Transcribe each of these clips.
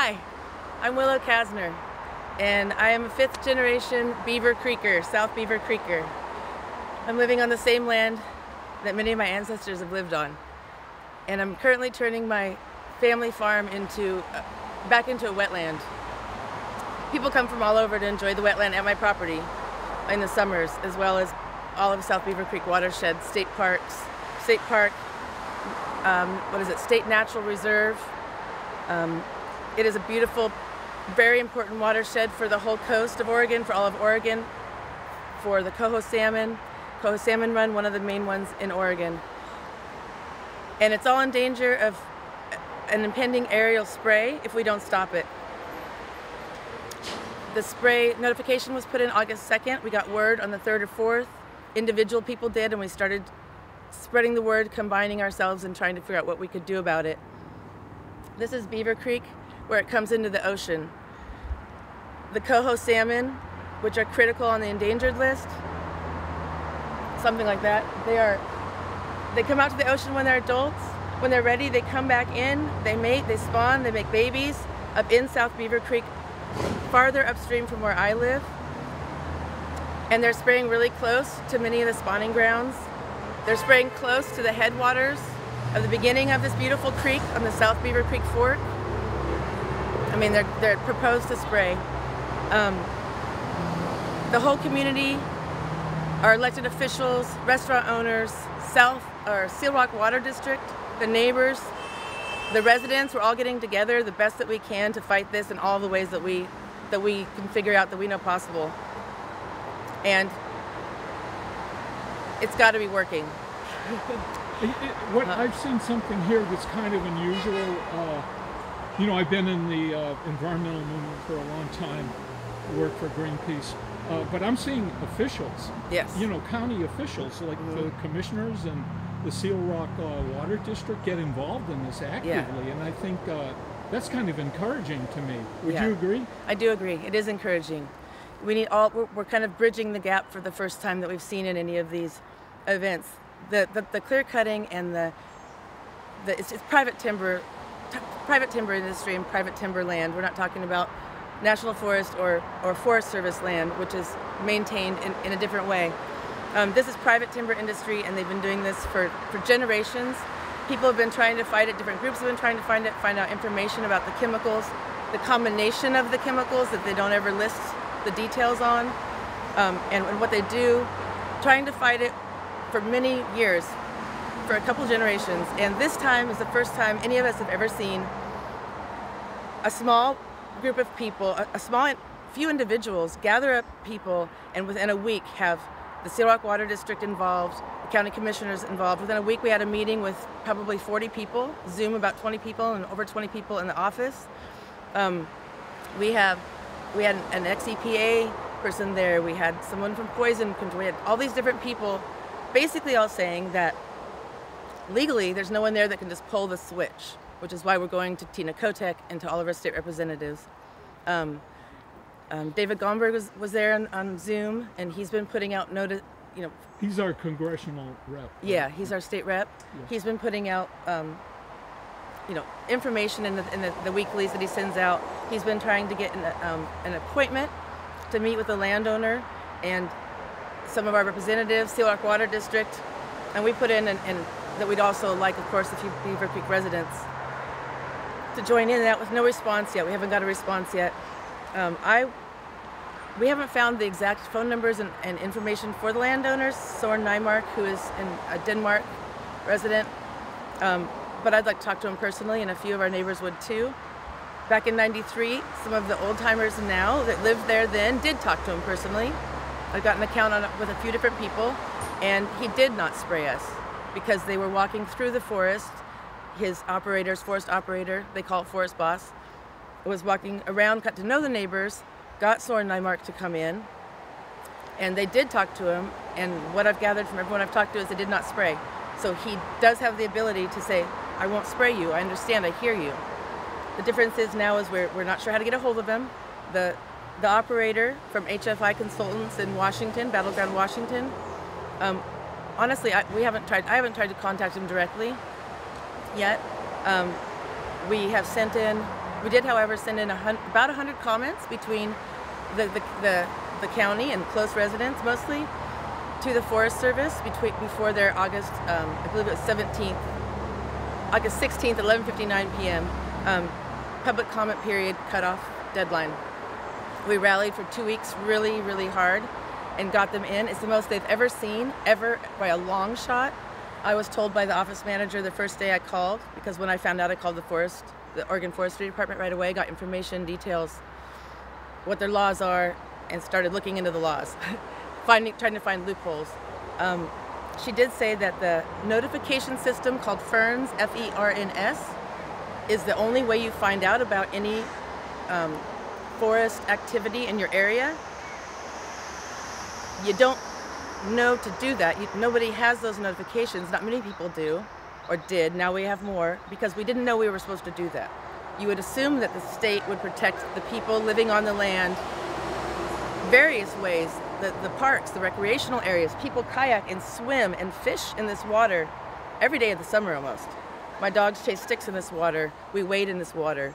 Hi, I'm Willow Kasner, and I am a fifth-generation Beaver Creeker, South Beaver Creeker. I'm living on the same land that many of my ancestors have lived on, and I'm currently turning my family farm back into a wetland. People come from all over to enjoy the wetland at my property in the summers, as well as all of South Beaver Creek watershed, state park, State Natural Reserve. It is a beautiful, very important watershed for the whole coast of Oregon, for all of Oregon, for the coho salmon run, one of the main ones in Oregon. And it's all in danger of an impending aerial spray if we don't stop it. The spray notification was put in August 2nd. We got word on the 3rd or 4th. Individual people did, and we started spreading the word, combining ourselves and trying to figure out what we could do about it. This is Beaver Creek, where it comes into the ocean. The coho salmon, which are critical on the endangered list, something like that, they come out to the ocean when they're adults. When they're ready, they come back in, they mate, they spawn, they make babies up in South Beaver Creek, farther upstream from where I live. And they're spraying really close to many of the spawning grounds. They're spraying close to the headwaters of the beginning of this beautiful creek on the South Beaver Creek Fork. I mean, they're proposed to spray. The whole community, our elected officials, restaurant owners, Seal Rock Water District, the neighbors, the residents, we're all getting together the best that we can to fight this in all the ways that we can figure out, that we know possible. And it's got to be working. I've seen something here that's kind of unusual. You know, I've been in the environmental movement for a long time, worked for Greenpeace, but I'm seeing officials, yes, you know, county officials like the commissioners and the Seal Rock Water District get involved in this actively, and I think that's kind of encouraging to me. Would you agree? I do agree. It is encouraging. We're kind of bridging the gap for the first time that we've seen in any of these events. The clear cutting and it's private timber industry and private timber land. We're not talking about National Forest or Forest Service land, which is maintained in a different way. This is private timber industry, and they've been doing this for generations. People have been trying to fight it. Different groups have been trying to find out information about the chemicals, the combination of the chemicals that they don't ever list the details on, and what they do, trying to fight it for many years, for a couple generations. And this time is the first time any of us have ever seen a small group of people, a small few individuals gather up people, and within a week have the Seal Rock Water District involved, the county commissioners involved. Within a week we had a meeting with probably 40 people, Zoom about 20 people, and over 20 people in the office. We had an ex-EPA person there, we had someone from poison control, we had all these different people basically all saying that legally there's no one there that can just pull the switch, which is why we're going to Tina Kotek and to all of our state representatives. David Gomberg was there on Zoom, and he's been putting out notice, you know. He's our congressional rep. Right? Yeah, he's our state rep. Yeah. He's been putting out, you know, information in the weeklies that he sends out. He's been trying to get an appointment to meet with the landowner and some of our representatives, Seal Rock Water District, and we put in and that we'd also like, of course, a few Beaver Creek residents to join in that, with no response yet. We haven't got a response yet. We haven't found the exact phone numbers and information for the landowners, Sorn Nymark, who is a Denmark resident, but I'd like to talk to him personally, and a few of our neighbors would too. Back in '93, some of the old timers now that lived there then did talk to him personally. I got an account on it with a few different people, and he did not spray us because they were walking through the forest. His forest operator, they call it forest boss, was walking around, got to know the neighbors, got Sorn Nymark to come in, and they did talk to him, and what I've gathered from everyone I've talked to is they did not spray. So he does have the ability to say, I won't spray you, I understand, I hear you. The difference is now is we're not sure how to get a hold of him. The operator from HFI Consultants in Washington, Battleground, Washington, honestly, I haven't tried to contact him directly yet. We have sent in We did, however, send in about 100 comments between the county and close residents mostly to the Forest Service before their August, I believe it was August 16th, 11:59 p.m. Public comment period cutoff deadline. We rallied for 2 weeks really, really hard and got them in. It's the most they've ever seen, ever, by a long shot. I was told by the office manager the first day I called, because when I found out, I called the Oregon Forestry Department right away, got information, details, what their laws are, and started looking into the laws, trying to find loopholes. She did say that the notification system called FERNS, F-E-R-N-S, is the only way you find out about any forest activity in your area. You don't know to do that. Nobody has those notifications. Not many people do, or did. Now we have more, because we didn't know we were supposed to do that. You would assume that the state would protect the people living on the land various ways. The parks, the recreational areas, people kayak and swim and fish in this water every day of the summer almost. My dogs chase sticks in this water. We wade in this water.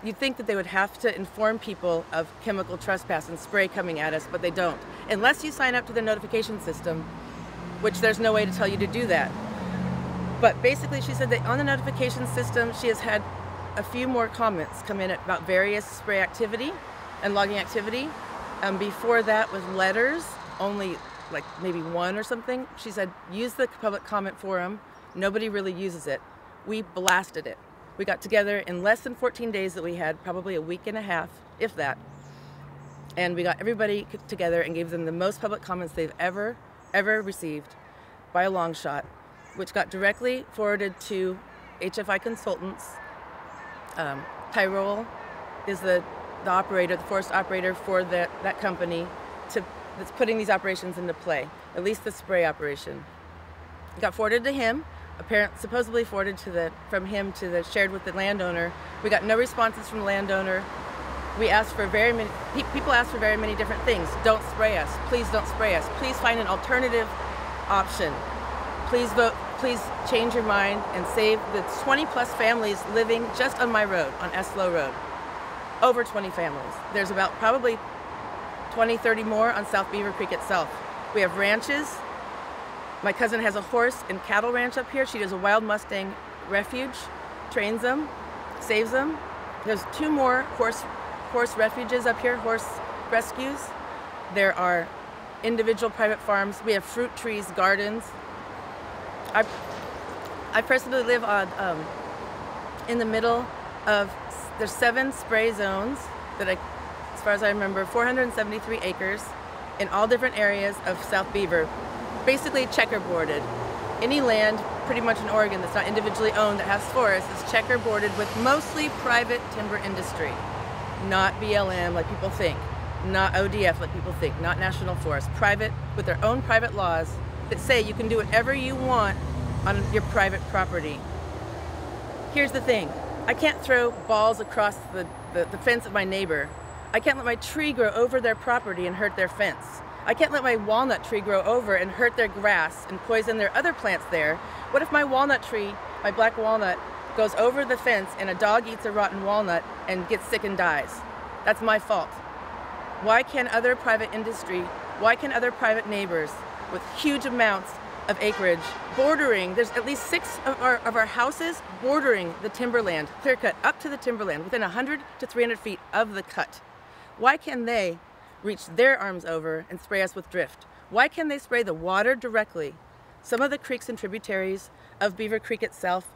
You'd think that they would have to inform people of chemical trespass and spray coming at us, but they don't. Unless you sign up to the notification system, which there's no way to tell you to do that. But basically, she said that on the notification system, she has had a few more comments come in about various spray activity and logging activity. Before that was letters, only like maybe one or something. She said, use the public comment forum. Nobody really uses it. We blasted it. We got together in less than 14 days that we had, probably a week and a half, if that. And we got everybody together and gave them the most public comments they've ever received by a long shot, which got directly forwarded to HFI Consultants. Tyrol is the operator, the forest operator for that company that's putting these operations into play, at least the spray operation. It got forwarded to him, supposedly forwarded from him to shared with the landowner. We got no responses from the landowner. We asked for people asked for very many different things. Don't spray us. Please don't spray us. Please find an alternative option. Please vote. Please change your mind and save the 20 plus families living just on my road, on Eslo Road. Over 20 families. There's about probably 20, 30 more on South Beaver Creek itself. We have ranches. My cousin has a horse and cattle ranch up here. She does a wild Mustang refuge, trains them, saves them. There's 2 more horse refuges up here, horse rescues. There are individual private farms. We have fruit trees, gardens. I personally live on in the middle of, there's 7 spray zones that as far as I remember, 473 acres in all different areas of South Beaver, basically checkerboarded. Any land pretty much in Oregon that's not individually owned that has forests is checkerboarded with mostly private timber industry, not BLM like people think, not ODF like people think, not National Forest, private with their own private laws that say you can do whatever you want on your private property. Here's the thing, I can't throw balls across the fence of my neighbor. I can't let my tree grow over their property and hurt their fence. I can't let my walnut tree grow over and hurt their grass and poison their other plants there. What if my walnut tree, my black walnut, goes over the fence and a dog eats a rotten walnut and gets sick and dies? That's my fault. Why can other private industry, why can other private neighbors with huge amounts of acreage bordering, there's at least 6 of our houses bordering the timberland, clear cut up to the timberland, within 100 to 300 feet of the cut. Why can they reach their arms over and spray us with drift? Why can they spray the water directly? Some of the creeks and tributaries of Beaver Creek itself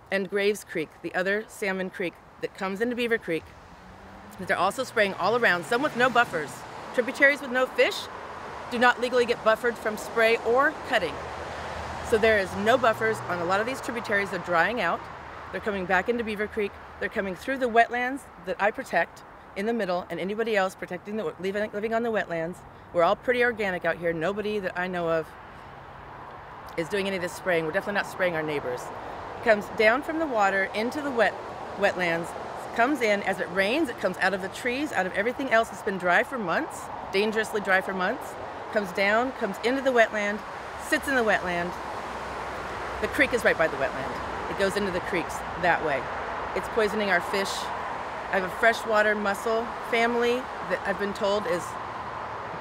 and Graves Creek, the other salmon creek that comes into Beaver Creek, they're also spraying all around, some with no buffers. Tributaries with no fish do not legally get buffered from spray or cutting. So there is no buffers on a lot of these tributaries. They're drying out. They're coming back into Beaver Creek. They're coming through the wetlands that I protect in the middle, and anybody else protecting living on the wetlands. We're all pretty organic out here. Nobody that I know of is doing any of this spraying. We're definitely not spraying our neighbors. It comes down from the water into the wetlands, comes in as it rains. It comes out of the trees, out of everything else that's been dry for months, dangerously dry for months. Comes down, comes into the wetland, sits in the wetland. The creek is right by the wetland. It goes into the creeks that way. It's poisoning our fish. I have a freshwater mussel family that I've been told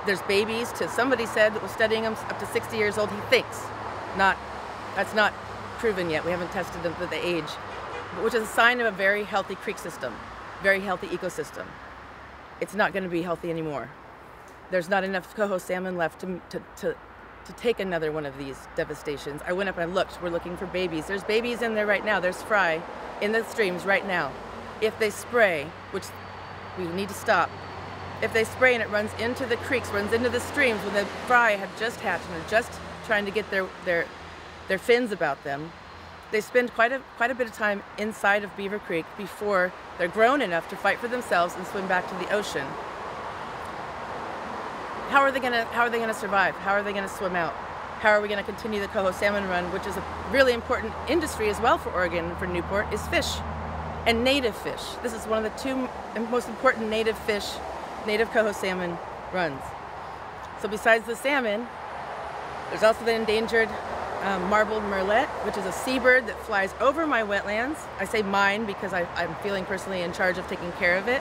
there's babies to, somebody said that was studying them up to 60 years old, he thinks. That's not proven yet. We haven't tested the age, which is a sign of a very healthy creek system, very healthy ecosystem. It's not going to be healthy anymore. There's not enough coho salmon left to take another one of these devastations. I went up and I looked. We're looking for babies. There's babies in there right now. There's fry in the streams right now. If they spray, which we need to stop, if they spray and it runs into the creeks, runs into the streams when the fry have just hatched and are just trying to get their fins about them, they spend quite a bit of time inside of Beaver Creek before they're grown enough to fight for themselves and swim back to the ocean. How are they gonna survive? How are they gonna swim out? How are we gonna continue the coho salmon run, which is a really important industry as well for Oregon and for Newport, is fish and native fish. This is one of the two most important native coho salmon runs. So besides the salmon, there's also the endangered marbled murrelet, which is a seabird that flies over my wetlands. I say mine because I'm feeling personally in charge of taking care of it.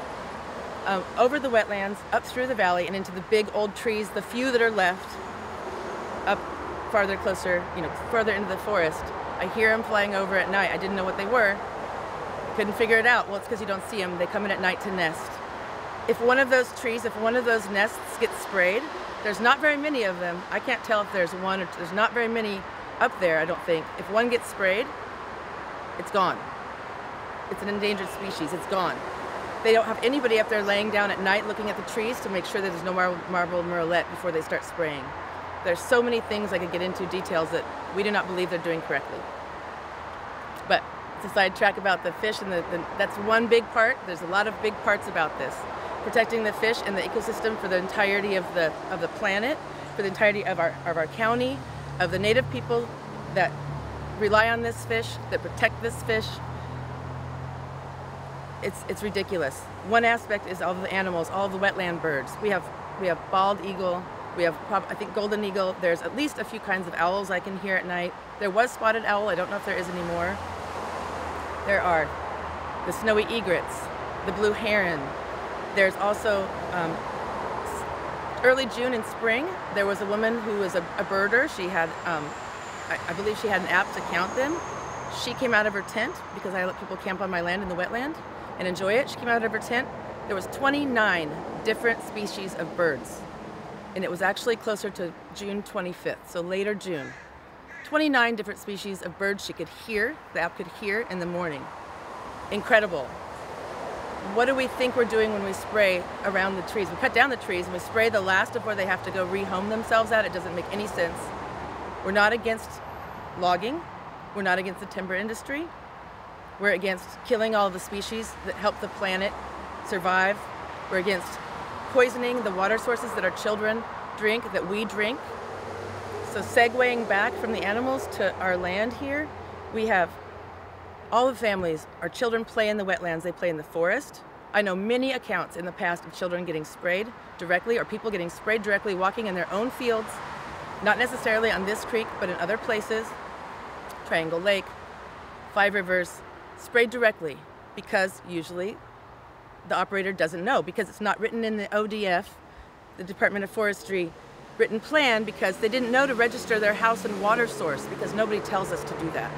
Over the wetlands, up through the valley, and into the big old trees, the few that are left, up farther closer, further into the forest. I hear them flying over at night. I didn't know what they were. Couldn't figure it out. Well, it's because you don't see them. They come in at night to nest. If one of those trees, if one of those nests gets sprayed, there's not very many of them. I can't tell if there's one or two. There's not very many up there, I don't think. If one gets sprayed, it's gone. It's an endangered species. It's gone. They don't have anybody up there laying down at night looking at the trees to make sure that there's no marbled murrelet before they start spraying. There's so many things I could get into details that we do not believe they're doing correctly. But it's a sidetrack about the fish, and that's one big part. There's a lot of big parts about this. Protecting the fish and the ecosystem for the entirety of the planet, for the entirety of our county, of the native people that rely on this fish, that protect this fish. It's ridiculous. One aspect is all of the animals, all of the wetland birds. We have bald eagle, we have I think golden eagle. There's at least a few kinds of owls I can hear at night. There was spotted owl. I don't know if there is anymore. There are the snowy egrets, the blue heron. There's also early June and spring. There was a woman who was a birder. She had, I believe she had an app to count them. She came out of her tent because I let people camp on my land in the wetland and enjoy it. She came out of her tent. There was 29 different species of birds. And it was actually closer to June 25th, so later June. 29 different species of birds she could hear, the app could hear in the morning. Incredible. What do we think we're doing when we spray around the trees? We cut down the trees and we spray the last of where they have to go rehome themselves at. It doesn't make any sense. We're not against logging. We're not against the timber industry. We're against killing all of the species that help the planet survive. We're against poisoning the water sources that our children drink, that we drink. So segueing back from the animals to our land here, we have all the families. Our children play in the wetlands, they play in the forest. I know many accounts in the past of children getting sprayed directly, or people getting sprayed directly walking in their own fields, not necessarily on this creek, but in other places. Triangle Lake, Five Rivers, sprayed directly because usually the operator doesn't know, because it's not written in the ODF, the Department of Forestry written plan, because they didn't know to register their house and water source, because nobody tells us to do that.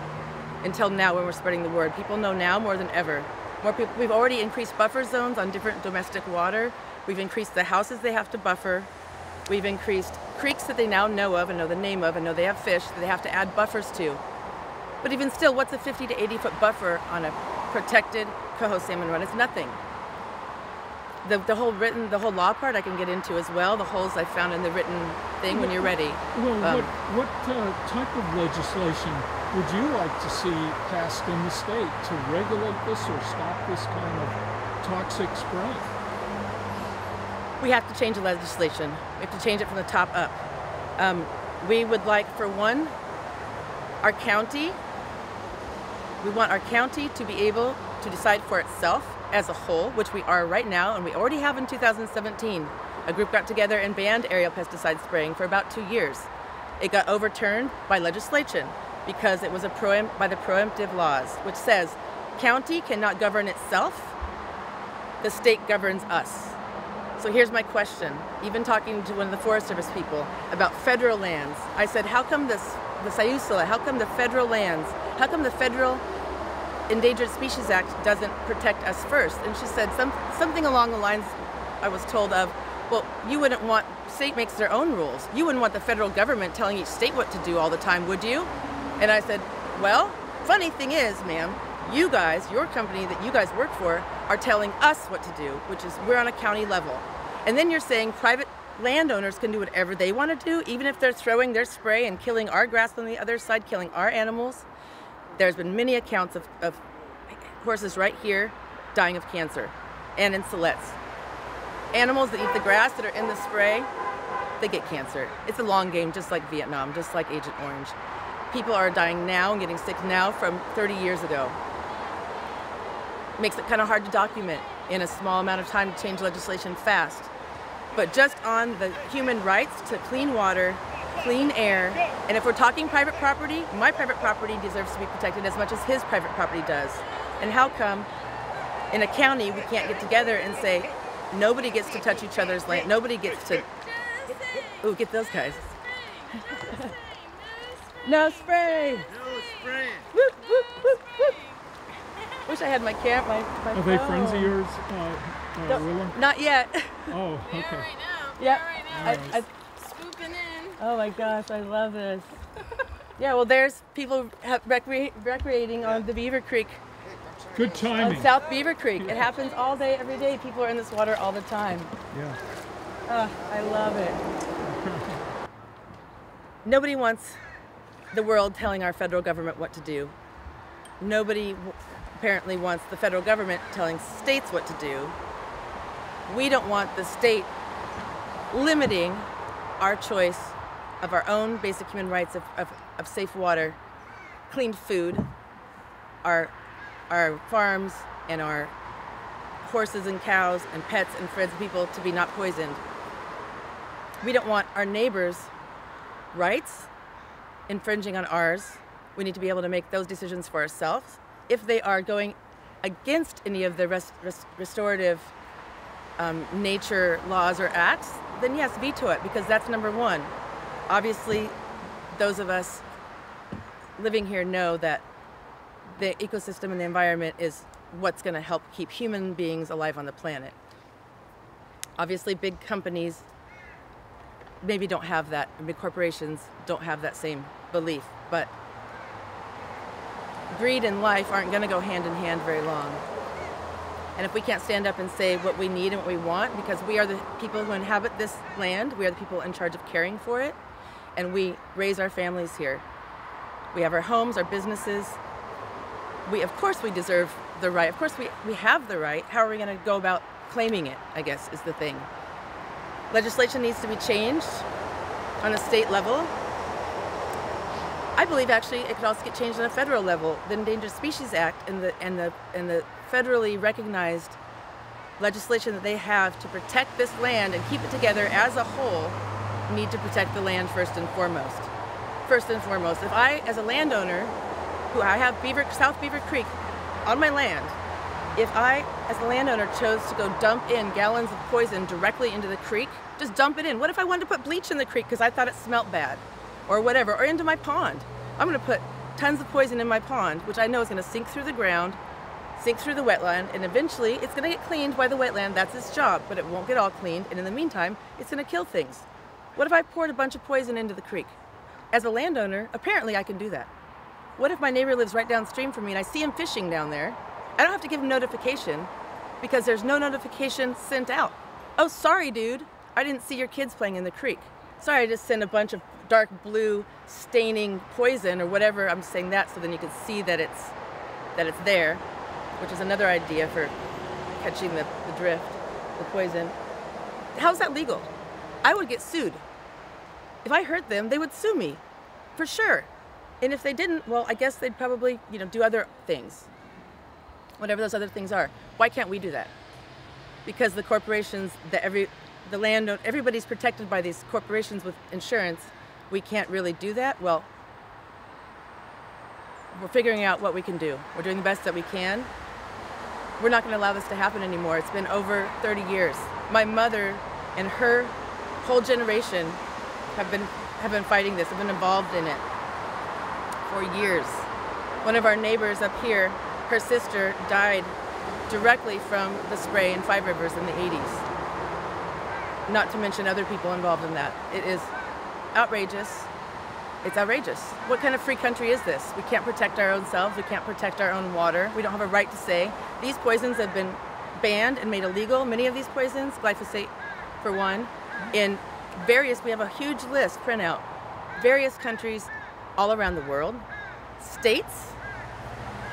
Until now, when we're spreading the word. People know now more than ever. More people. We've already increased buffer zones on different domestic water. We've increased the houses they have to buffer. We've increased creeks that they now know of and know the name of and know they have fish that they have to add buffers to. But even still, what's a 50 to 80 foot buffer on a protected coho salmon run? It's nothing. The whole law part I can get into as well. The holes I found in the written thing when you're ready. Well, what type of legislation would you like to see passed in the state to regulate this or stop this kind of toxic spray? We have to change the legislation. We have to change it from the top up. We would like, for one, our county. We want our county to be able to decide for itself as a whole, which we are right now, and we already have in 2017. A group got together and banned aerial pesticide spraying for about 2 years. It got overturned by legislation because it was by the preemptive laws, which says county cannot govern itself, the state governs us. So here's my question. Even talking to one of the Forest Service people about federal lands, I said, how come the Sayusala, how come the federal lands, how come the Federal Endangered Species Act doesn't protect us first? And she said something along the lines I was told of, well, you wouldn't want, state makes their own rules. You wouldn't want the federal government telling each state what to do all the time, would you? And I said, well, funny thing is, ma'am, you guys, your company that you guys work for, are telling us what to do, which is we're on a county level. And then you're saying private landowners can do whatever they want to do, even if they're throwing their spray and killing our grass on the other side, killing our animals. There's been many accounts of horses right here dying of cancer and in Siletz. Animals that eat the grass that are in the spray, they get cancer. It's a long game, just like Vietnam, just like Agent Orange. People are dying now and getting sick now from 30 years ago. Makes it kind of hard to document in a small amount of time to change legislation fast. But just on the human rights to clean water, clean air, and if we're talking private property, my private property deserves to be protected as much as his private property does. And how come in a county we can't get together and say, nobody gets to touch each other's land, nobody gets to, ooh, get those guys. No spray! No spray! Whoop, whoop, whoop, whoop. Wish I had my camp, my Are phone. they friends of yours, Willow? Not yet. Oh, Yeah, okay. right now. Yep. Yeah, right now. I, Scooping in. oh my gosh, I love this. Yeah, well, there's people recreating on the Beaver Creek, Good on timing. South Beaver Creek. It happens all day, every day. People are in this water all the time. Yeah. Oh, I love it. Nobody wants the world telling our federal government what to do. Nobody apparently wants the federal government telling states what to do. We don't want the state limiting our choice of our own basic human rights of safe water, clean food, our farms and our horses and cows and pets and friends and people to be not poisoned. We don't want our neighbors' rights infringing on ours. We need to be able to make those decisions for ourselves. If they are going against any of the restorative nature laws or acts, then yes, veto it, because that's number one. Obviously, those of us living here know that the ecosystem and the environment is what's going to help keep human beings alive on the planet. Obviously, big companies maybe don't have that, big corporations don't have that same belief, but greed and life aren't going to go hand in hand very long. And if we can't stand up and say what we need and what we want, because we are the people who inhabit this land, we are the people in charge of caring for it, and we raise our families here. We have our homes, our businesses. Of course we deserve the right. Of course we have the right. How are we going to go about claiming it, I guess, is the thing. Legislation needs to be changed on a state level. I believe actually it could also get changed on a federal level. The Endangered Species Act and the federally recognized legislation that they have to protect this land and keep it together as a whole need to protect the land first and foremost. First and foremost, if I, as a landowner, who I have South Beaver Creek on my land, if I, as a landowner, chose to go dump in gallons of poison directly into the creek, just dump it in. What if I wanted to put bleach in the creek because I thought it smelled bad? Or whatever, or into my pond. I'm going to put tons of poison in my pond, which I know is going to sink through the ground, sink through the wetland, and eventually it's going to get cleaned by the wetland. That's its job, but it won't get all cleaned, and in the meantime, it's going to kill things. What if I poured a bunch of poison into the creek? As a landowner, apparently I can do that. What if my neighbor lives right downstream from me and I see him fishing down there? I don't have to give him notification because there's no notification sent out. Oh, sorry, dude. I didn't see your kids playing in the creek. Sorry, I just sent a bunch of dark blue staining poison or whatever. I'm saying that so then you can see that it's there, which is another idea for catching the drift, the poison. How's that legal? I would get sued. If I hurt them, they would sue me, for sure. And if they didn't, well, I guess they'd probably, do other things, whatever those other things are. Why can't we do that? Because the corporations, the landowner, everybody's protected by these corporations with insurance. We can't really do that. Well, we're figuring out what we can do. We're doing the best that we can. We're not going to allow this to happen anymore. It's been over 30 years. My mother and her whole generation have been fighting this, have been involved in it for years. One of our neighbors up here, her sister died directly from the spray in Five Rivers in the 80s. Not to mention other people involved in that. It is outrageous. It's outrageous. What kind of free country is this? We can't protect our own selves. We can't protect our own water. We don't have a right to say. These poisons have been banned and made illegal. Many of these poisons, glyphosate for one, in various, we have a huge list printout, various countries all around the world, states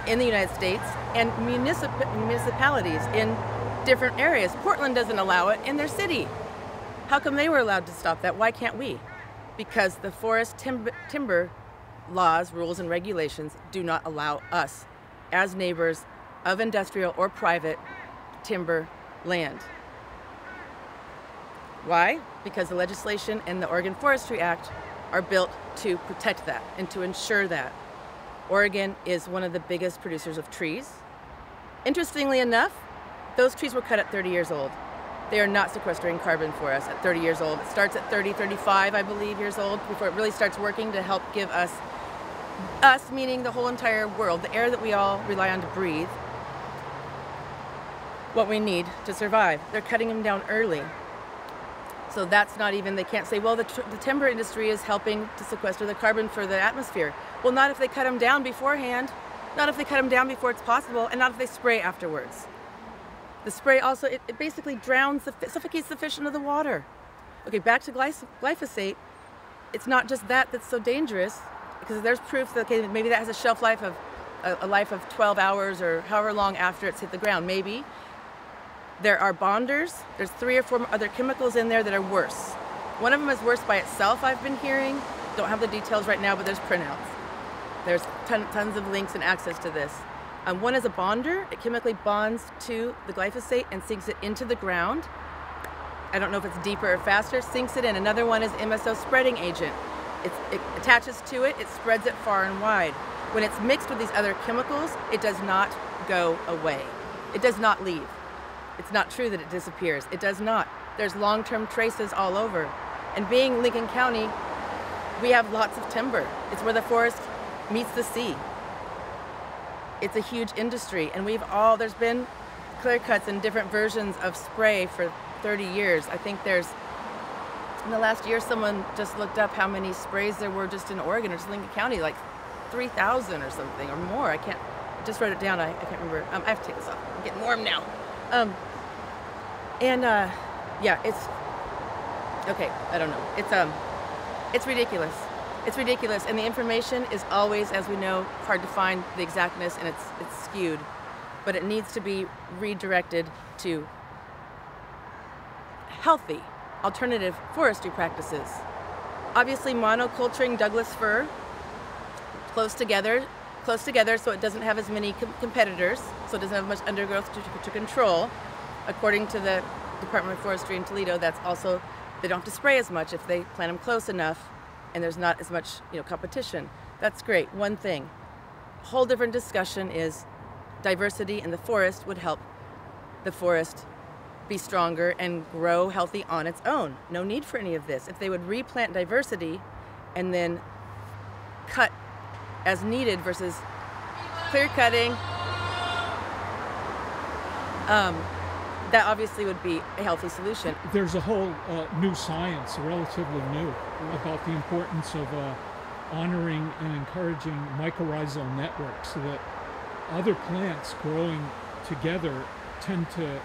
in the United States, and municipalities in different areas. Portland doesn't allow it in their city. How come they were allowed to stop that? Why can't we? Because the forest timber laws, rules, and regulations do not allow us as neighbors of industrial or private timber land. Why? Because the legislation and the Oregon Forestry Act are built to protect that and to ensure that. Oregon is one of the biggest producers of trees. Interestingly enough, those trees were cut at 30 years old. They are not sequestering carbon for us at 30 years old. It starts at 30, 35, I believe, years old before it really starts working to help give us meaning the whole entire world, the air that we all rely on to breathe, what we need to survive. They're cutting them down early. So that's not even, they can't say, well, the timber industry is helping to sequester the carbon for the atmosphere. Well, not if they cut them down beforehand, not if they cut them down before it's possible, and not if they spray afterwards. The spray also, it basically drowns, suffocates the fish into the water. Okay, back to glyphosate. It's not just that that's so dangerous, because there's proof that okay, maybe that has a shelf life of a life of 12 hours or however long after it's hit the ground, maybe. There are bonders. There's 3 or 4 other chemicals in there that are worse. One of them is worse by itself, I've been hearing. Don't have the details right now, but there's printouts. There's tons of links and access to this. One is a bonder. It chemically bonds to the glyphosate and sinks it into the ground. I don't know if it's deeper or faster, sinks it in. Another one is MSO spreading agent. It attaches to it, it spreads it far and wide. When it's mixed with these other chemicals, it does not go away. It does not leave. It's not true that it disappears. It does not. There's long-term traces all over. And being Lincoln County, we have lots of timber. It's where the forest meets the sea. It's a huge industry, and there's been clear cuts and different versions of spray for 30 years. I think in the last year, someone just looked up how many sprays there were just in Oregon or just Lincoln County, like 3,000 or something, or more. I just wrote it down, I can't remember. I have to take this off, I'm getting warm now. Yeah, okay, I don't know. It's ridiculous. It's ridiculous, and the information is always, as we know, hard to find the exactness, and it's skewed. But it needs to be redirected to healthy, alternative forestry practices. Obviously, monoculturing Douglas fir close together so it doesn't have as many competitors, so it doesn't have much undergrowth to control. According to the Department of Forestry in Toledo, that's also, they don't have to spray as much if they plant them close enough and there's not as much competition. That's great, one thing. A whole different discussion is diversity in the forest would help the forest be stronger and grow healthy on its own. No need for any of this. If they would replant diversity and then cut as needed versus clear cutting, that obviously would be a healthy solution. There's a whole new science, relatively new, about the importance of honoring and encouraging mycorrhizal networks so that other plants growing together tend to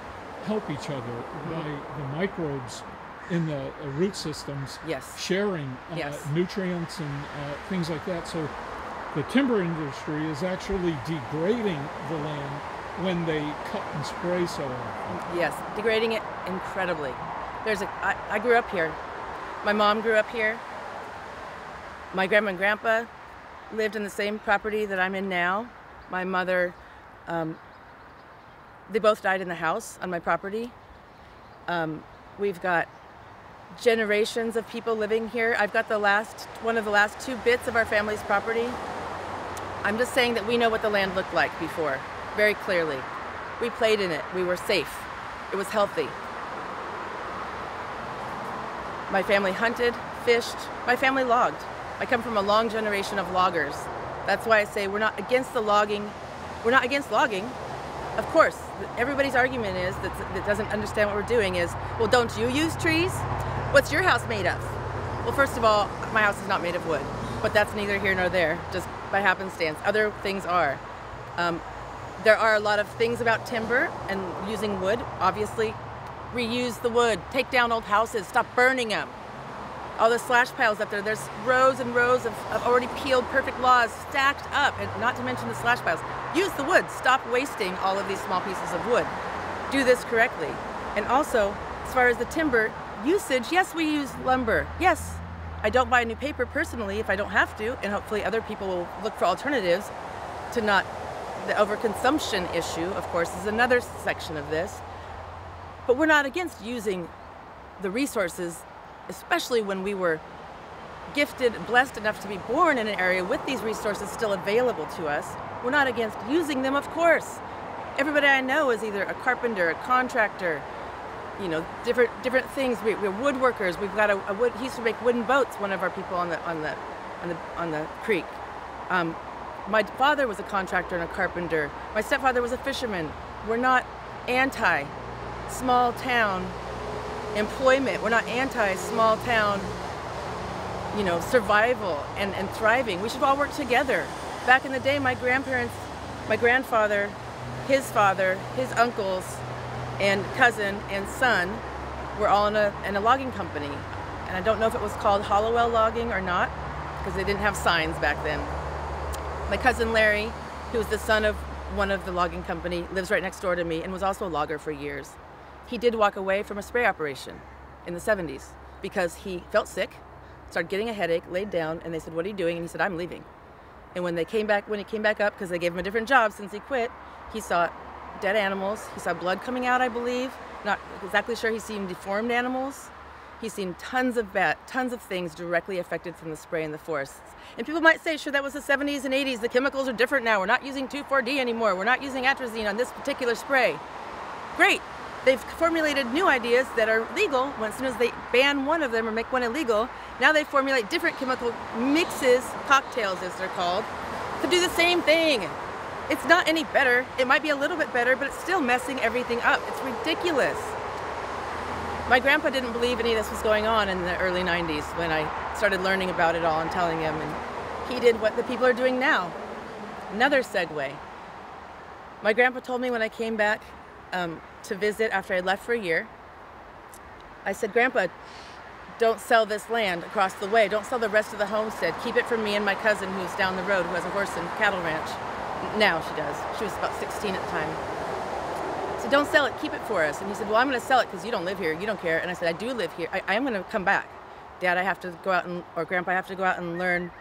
help each other by the microbes in the root systems sharing nutrients and things like that. So the timber industry is actually degrading the land when they cut and spray so often. Yes, degrading it incredibly. I grew up here. My mom grew up here. My grandma and grandpa lived in the same property that I'm in now. My mother, they both died in the house on my property. We've got generations of people living here. I've got one of the last 2 bits of our family's property. I'm just saying that we know what the land looked like before, very clearly. We played in it. We were safe. It was healthy. My family hunted, fished. My family logged. I come from a long generation of loggers. That's why I say we're not against the logging. We're not against logging. Of course, everybody's argument is that doesn't understand what we're doing is, well, don't you use trees? What's your house made of? Well, first of all, my house is not made of wood, but that's neither here nor there, just by happenstance. Other things are. There are a lot of things about timber and using wood. Obviously, reuse the wood, take down old houses, stop burning them. All the slash piles up there, there's rows and rows of already peeled perfect logs stacked up, and not to mention the slash piles. Use the wood, stop wasting all of these small pieces of wood. Do this correctly. And also, as far as the timber usage, yes, we use lumber. Yes, I don't buy new paper personally if I don't have to, and hopefully other people will look for alternatives to not. The overconsumption issue, of course, is another section of this. But we're not against using the resources, especially when we were gifted, blessed enough to be born in an area with these resources still available to us. We're not against using them, of course. Everybody I know is either a carpenter, a contractor, you know, different things. We're woodworkers. We've got a wood. He used to make wooden boats. One of our people on the creek. My father was a contractor and a carpenter. My stepfather was a fisherman. We're not anti small town employment. We're not anti small town, you know, survival and thriving. We should all work together. Back in the day, my grandparents, my grandfather, his father, his uncles, and cousin and son were all in a logging company. And I don't know if it was called Hollowell logging or not, because they didn't have signs back then. My cousin Larry, who was the son of one of the logging company, lives right next door to me and was also a logger for years. He did walk away from a spray operation in the 70s because he felt sick, started getting a headache, laid down, and they said, "What are you doing?" And he said, "I'm leaving." And when he came back up, because they gave him a different job since he quit, he saw dead animals. He saw blood coming out, I believe. Not exactly sure. He's seen deformed animals. He's seen tons of things directly affected from the spray in the forests. And people might say, sure, that was the 70s and 80s. The chemicals are different now. We're not using 2,4-D anymore. We're not using atrazine on this particular spray. Great. They've formulated new ideas that are legal. As soon as they ban one of them or make one illegal, now they formulate different chemical mixes, cocktails as they're called, to do the same thing. It's not any better. It might be a little bit better, but it's still messing everything up. It's ridiculous. My grandpa didn't believe any of this was going on in the early 90s when I started learning about it all and telling him, and he did what the people are doing now. Another segue. My grandpa told me when I came back to visit after I left for a year, I said, "Grandpa, don't sell this land across the way. Don't sell the rest of the homestead. Keep it for me and my cousin who's down the road who has a horse and cattle ranch." Now she does. She was about 16 at the time. So don't sell it, keep it for us. And he said, "Well, I'm going to sell it because you don't live here, you don't care." And I said, "I do live here. I am going to come back. Dad, I have to go out or Grandpa, I have to go out and learn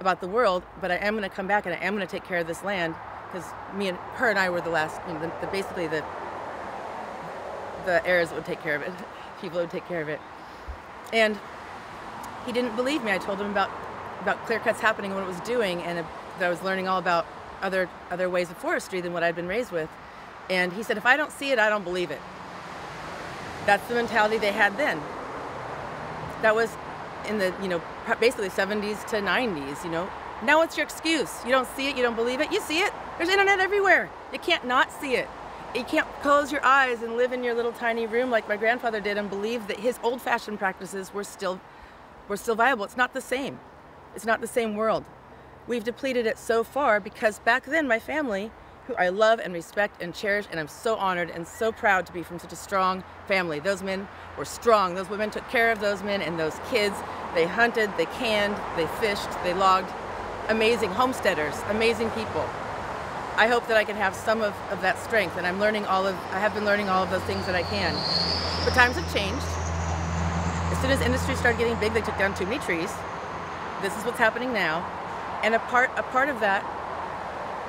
about the world, but I am going to come back and I am going to take care of this land because her and I were the last, you know, basically the heirs that would take care of it, people that would take care of it." And he didn't believe me. I told him about clear cuts happening and what it was doing, and that I was learning all about other ways of forestry than what I'd been raised with. And he said, "If I don't see it, I don't believe it." That's the mentality they had then. That was in the, you know, basically 70s to 90s, you know. Now what's your excuse? You don't see it, you don't believe it? You see it. There's internet everywhere. You can't not see it. You can't close your eyes and live in your little tiny room like my grandfather did and believe that his old-fashioned practices were still viable. It's not the same. It's not the same world. We've depleted it so far because back then my family, who I love and respect and cherish, and I'm so honored and so proud to be from such a strong family. Those men were strong. Those women took care of those men and those kids. They hunted, they canned, they fished, they logged. Amazing homesteaders, amazing people. I hope that I can have some of that strength, and I have been learning all of those things that I can. But times have changed. As soon as industry started getting big, they took down too many trees. This is what's happening now. And a part of that,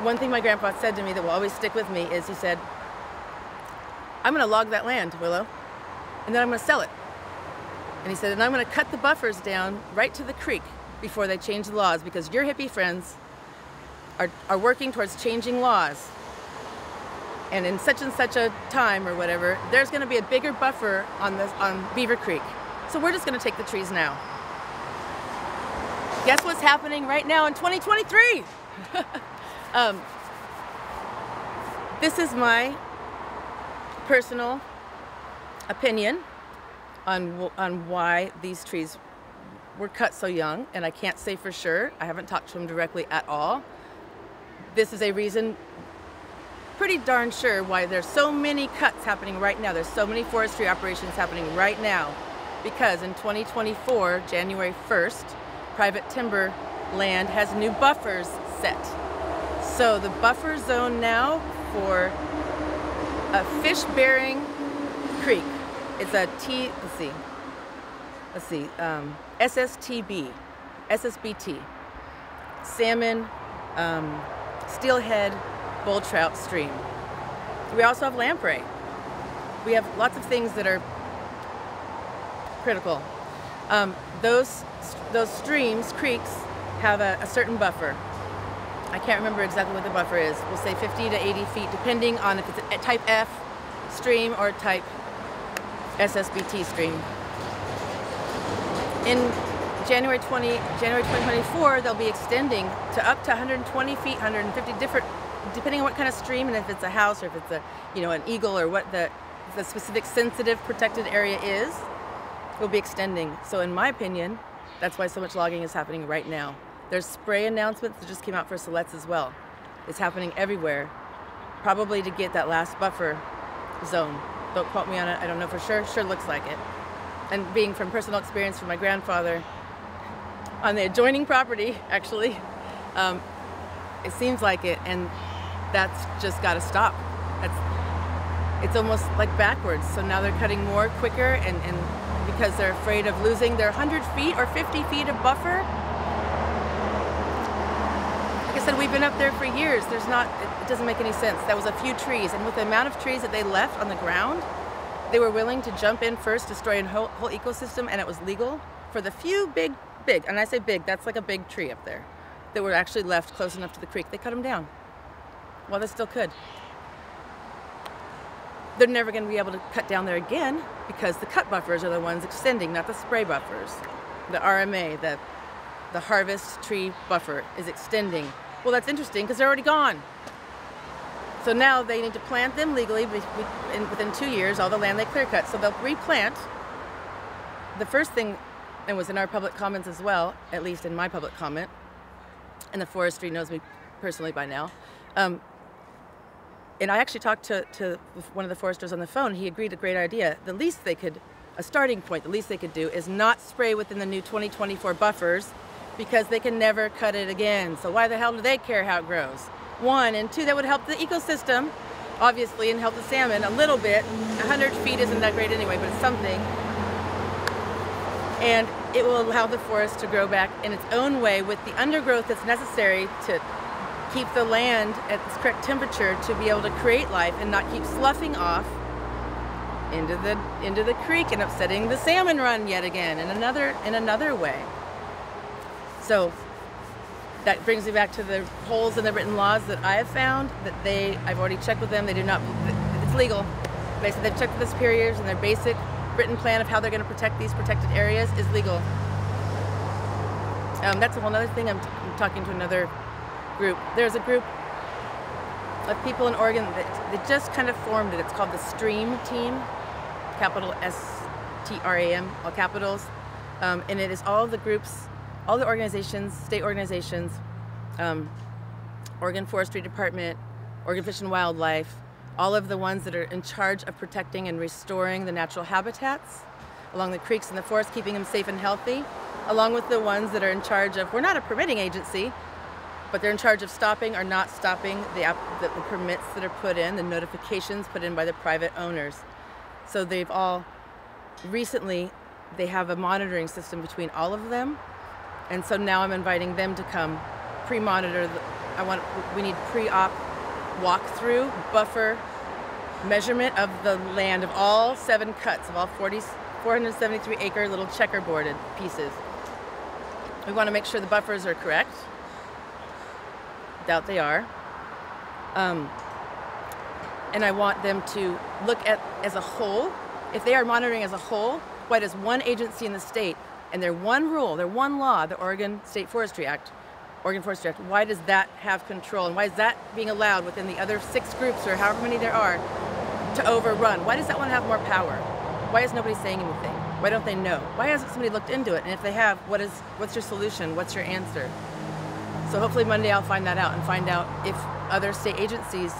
one thing my grandpa said to me that will always stick with me is he said, "I'm going to log that land, Willow, and then I'm going to sell it." And he said, "And I'm going to cut the buffers down right to the creek before they change the laws because your hippie friends are working towards changing laws, and in such and such a time or whatever, there's going to be a bigger buffer on Beaver Creek. So we're just going to take the trees now. Guess what's happening right now in 2023? This is my personal opinion on why these trees were cut so young, and I can't say for sure. I haven't talked to them directly at all. This is a reason pretty darn sure why there's so many cuts happening right now. There's so many forestry operations happening right now, because in 2024, January 1st, private timber land has new buffers set. So the buffer zone now for a fish-bearing creek, it's a SSBT, salmon, steelhead, bull trout stream. We also have lamprey. We have lots of things that are critical. Those streams, creeks, have a certain buffer. I can't remember exactly what the buffer is. We'll say 50 to 80 feet, depending on if it's a type F stream or type SSBT stream. In January 2024, they'll be extending to up to 120 feet, 150 different, depending on what kind of stream, and if it's a house or if it's an eagle, or what the specific sensitive protected area is, will be extending. So in my opinion, that's why so much logging is happening right now. There's spray announcements that just came out for Siletz as well. It's happening everywhere, probably to get that last buffer zone. Don't quote me on it, I don't know for sure. Sure looks like it. And being from personal experience from my grandfather on the adjoining property, actually, it seems like it, and that's just got to stop. It's almost like backwards. So now they're cutting more quicker, and because they're afraid of losing their 100 feet or 50 feet of buffer. Like I said, we've been up there for years. It doesn't make any sense. That was a few trees, and with the amount of trees that they left on the ground, they were willing to jump in first, destroy a whole ecosystem, and it was legal for the few big, and I say big, that's like a big tree up there, that were actually left close enough to the creek. They cut them down. Well, they still could. They're never going to be able to cut down there again, because the cut buffers are the ones extending, not the spray buffers. The RMA, the harvest tree buffer, is extending. Well, that's interesting, because they're already gone. So now they need to plant them legally within 2 years, all the land they clear cut. So they'll replant. The first thing, and was in our public comments as well, at least in my public comment, and the forestry knows me personally by now. And I actually talked to one of the foresters on the phone. He agreed, a great idea. The least they could, a starting point, the least they could do is not spray within the new 2024 buffers, because they can never cut it again. So why the hell do they care how it grows? One, and two, that would help the ecosystem, obviously, and help the salmon a little bit. 100 feet isn't that great anyway, but it's something. And it will allow the forest to grow back in its own way with the undergrowth that's necessary to keep the land at its correct temperature to be able to create life and not keep sloughing off into the creek and upsetting the salmon run yet again in another way. So that brings me back to the holes in the written laws that I have found, that I've already checked with them. They do not, it's legal. Basically, they've checked with the superiors, and their basic written plan of how they're going to protect these protected areas is legal. That's a whole other thing. I'm talking to another group. There's a group of people in Oregon that just kind of formed it. It's called the STREAM Team, capital STRAM, all capitals. And it is all the groups, all the organizations, state organizations, Oregon Forestry Department, Oregon Fish and Wildlife, all of the ones that are in charge of protecting and restoring the natural habitats along the creeks and the forests, keeping them safe and healthy, along with the ones that are in charge of, we're not a permitting agency, but they're in charge of stopping or not stopping the permits that are put in, the notifications put in by the private owners. So they've all, recently, they have a monitoring system between all of them. And so now I'm inviting them to come pre-monitor. We need pre-op walkthrough, buffer, measurement of the land of all 7 cuts, of all 473 acre little checkerboarded pieces. We want to make sure the buffers are correct. doubt they are. And I want them to look at as a whole. If they are monitoring as a whole, why does one agency in the state and their one rule, their one law, the Oregon Forestry Act, why does that have control? And why is that being allowed within the other 6 groups or however many there are to overrun? Why does that one have more power? Why is nobody saying anything? Why don't they know? Why hasn't somebody looked into it? And if they have, what's your solution? What's your answer? So hopefully Monday I'll find that out and find out if other state agencies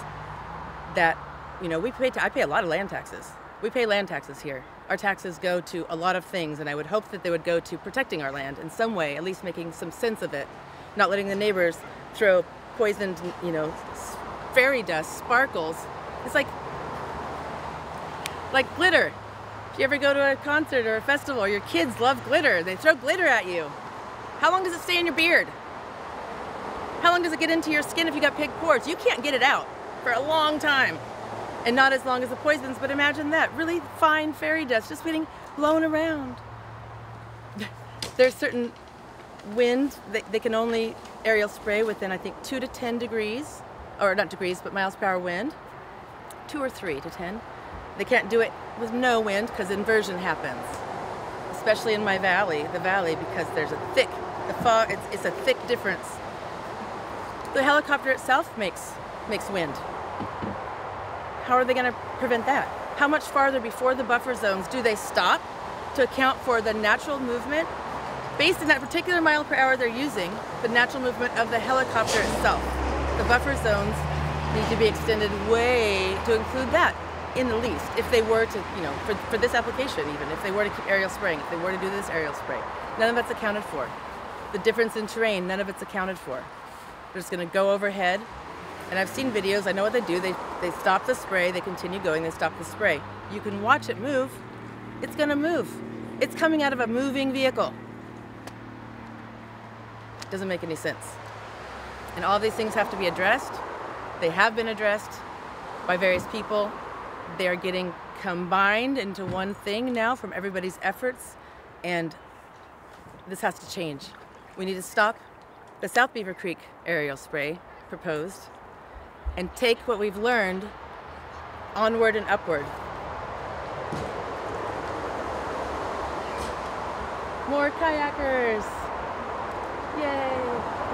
that, you know, I pay a lot of land taxes. We pay land taxes here. Our taxes go to a lot of things, and I would hope that they would go to protecting our land in some way, at least making some sense of it, not letting the neighbors throw poisoned, you know, fairy dust, sparkles. It's like glitter. If you ever go to a concert or a festival, or your kids love glitter, they throw glitter at you. How long does it stay in your beard? How long does it get into your skin if you got pig pores? You can't get it out for a long time. And not as long as the poisons, but imagine that. Really fine fairy dust just getting blown around. There's certain wind, they can only aerial spray within, I think, 2 to 10 degrees, or not degrees, but miles per hour wind. 2 or 3 to 10. They can't do it with no wind because inversion happens, especially in my valley, because there's a thick, the fog, it's a thick difference. The helicopter itself makes wind. How are they going to prevent that? How much farther before the buffer zones do they stop to account for the natural movement based on that particular mile per hour they're using, the natural movement of the helicopter itself? The buffer zones need to be extended way to include that in the least, if they were to, you know, for this application even, if they were to keep aerial spraying, if they were to do this aerial spray. None of it's accounted for. The difference in terrain, none of it's accounted for. They're just going to go overhead. And I've seen videos, I know what they do. They stop the spray, they continue going, they stop the spray. You can watch it move. It's going to move. It's coming out of a moving vehicle. Doesn't make any sense. And all these things have to be addressed. They have been addressed by various people. They are getting combined into one thing now from everybody's efforts, and this has to change. We need to stop the South Beaver Creek aerial spray proposed and take what we've learned onward and upward. More kayakers! Yay!